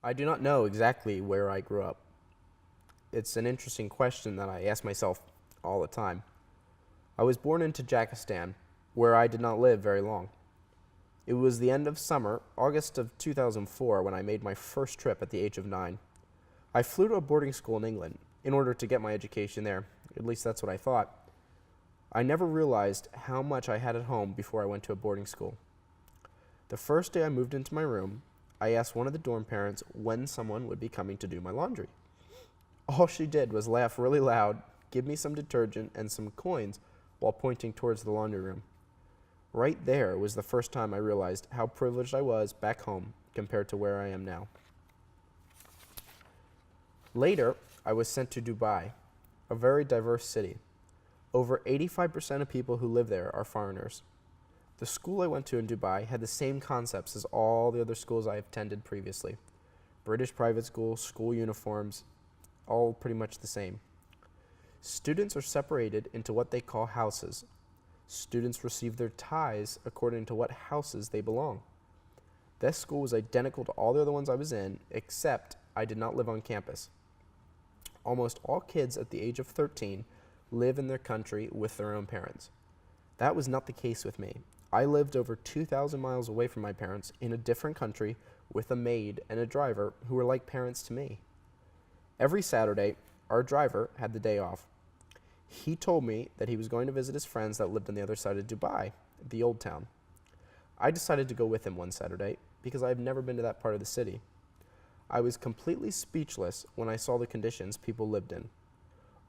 I do not know exactly where I grew up. It's an interesting question that I ask myself all the time. I was born in Tajikistan, where I did not live very long. It was the end of summer, August of 2004, when I made my first trip at the age of 9. I flew to a boarding school in England in order to get my education there. At least that's what I thought. I never realized how much I had at home before I went to a boarding school. The first day I moved into my room, I asked one of the dorm parents when someone would be coming to do my laundry. All she did was laugh really loud, give me some detergent and some coins while pointing towards the laundry room. Right there was the first time I realized how privileged I was back home compared to where I am now. Later, I was sent to Dubai, a very diverse city. Over 85% of people who live there are foreigners. The school I went to in Dubai had the same concepts as all the other schools I have attended previously. British private schools, school uniforms, all pretty much the same. Students are separated into what they call houses. Students receive their ties according to what houses they belong. This school was identical to all the other ones I was in, except I did not live on campus. Almost all kids at the age of 13 live in their country with their own parents. That was not the case with me. I lived over 2,000 miles away from my parents in a different country with a maid and a driver who were like parents to me. Every Saturday, our driver had the day off. He told me that he was going to visit his friends that lived on the other side of Dubai, the old town. I decided to go with him one Saturday because I have never been to that part of the city. I was completely speechless when I saw the conditions people lived in.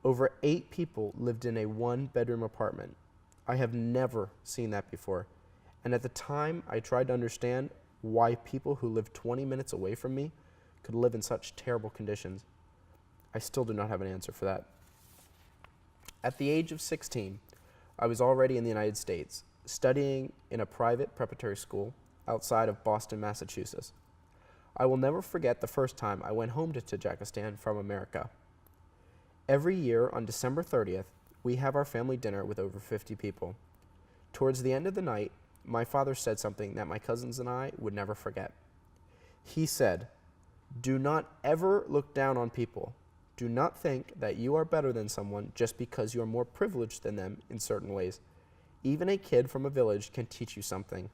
Over 8 people lived in a 1-bedroom apartment. I have never seen that before, and at the time I tried to understand why people who lived 20 minutes away from me could live in such terrible conditions. I still do not have an answer for that. At the age of 16, I was already in the United States, studying in a private preparatory school outside of Boston, Massachusetts. I will never forget the first time I went home to Tajikistan from America. Every year on December 30th, we have our family dinner with over 50 people. Towards the end of the night, my father said something that my cousins and I would never forget. He said, "Do not ever look down on people. Do not think that you are better than someone just because you are more privileged than them in certain ways. Even a kid from a village can teach you something."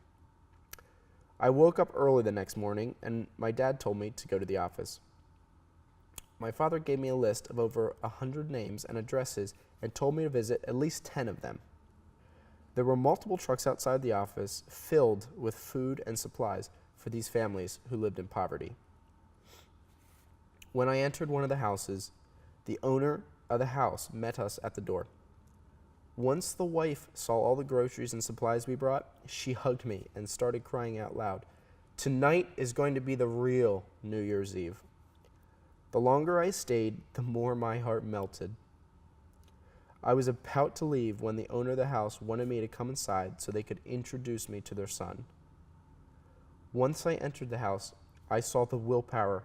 I woke up early the next morning and my dad told me to go to the office. My father gave me a list of over 100 names and addresses and told me to visit at least 10 of them. There were multiple trucks outside the office filled with food and supplies for these families who lived in poverty. When I entered one of the houses, the owner of the house met us at the door. Once the wife saw all the groceries and supplies we brought, she hugged me and started crying out loud, "Tonight is going to be the real New Year's Eve." The longer I stayed, the more my heart melted. I was about to leave when the owner of the house wanted me to come inside so they could introduce me to their son. Once I entered the house, I saw the willpower,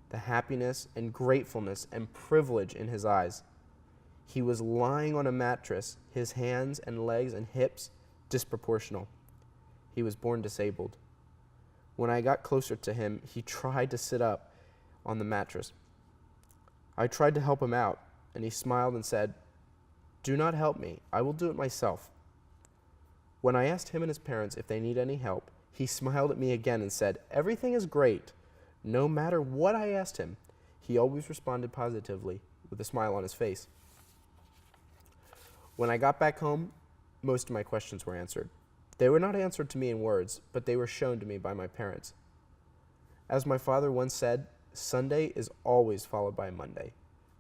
the happiness and gratefulness and privilege in his eyes. He was lying on a mattress, his hands and legs and hips disproportional. He was born disabled. When I got closer to him, he tried to sit up on the mattress. I tried to help him out, and he smiled and said, "Do not help me, I will do it myself." When I asked him and his parents if they need any help, he smiled at me again and said, "Everything is great." No matter what I asked him, he always responded positively with a smile on his face. When I got back home, most of my questions were answered. They were not answered to me in words, but they were shown to me by my parents. As my father once said, Sunday is always followed by Monday.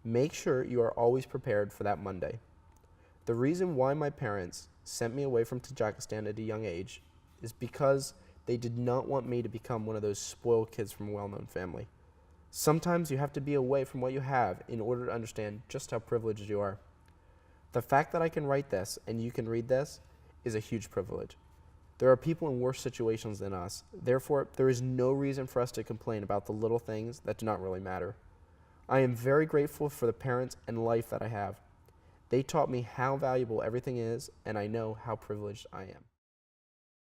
Make sure you are always prepared for that Monday. The reason why my parents sent me away from Tajikistan at a young age is because they did not want me to become one of those spoiled kids from a well-known family. Sometimes you have to be away from what you have in order to understand just how privileged you are. The fact that I can write this and you can read this is a huge privilege. There are people in worse situations than us. Therefore, there is no reason for us to complain about the little things that do not really matter. I am very grateful for the parents and life that I have. They taught me how valuable everything is, and I know how privileged I am.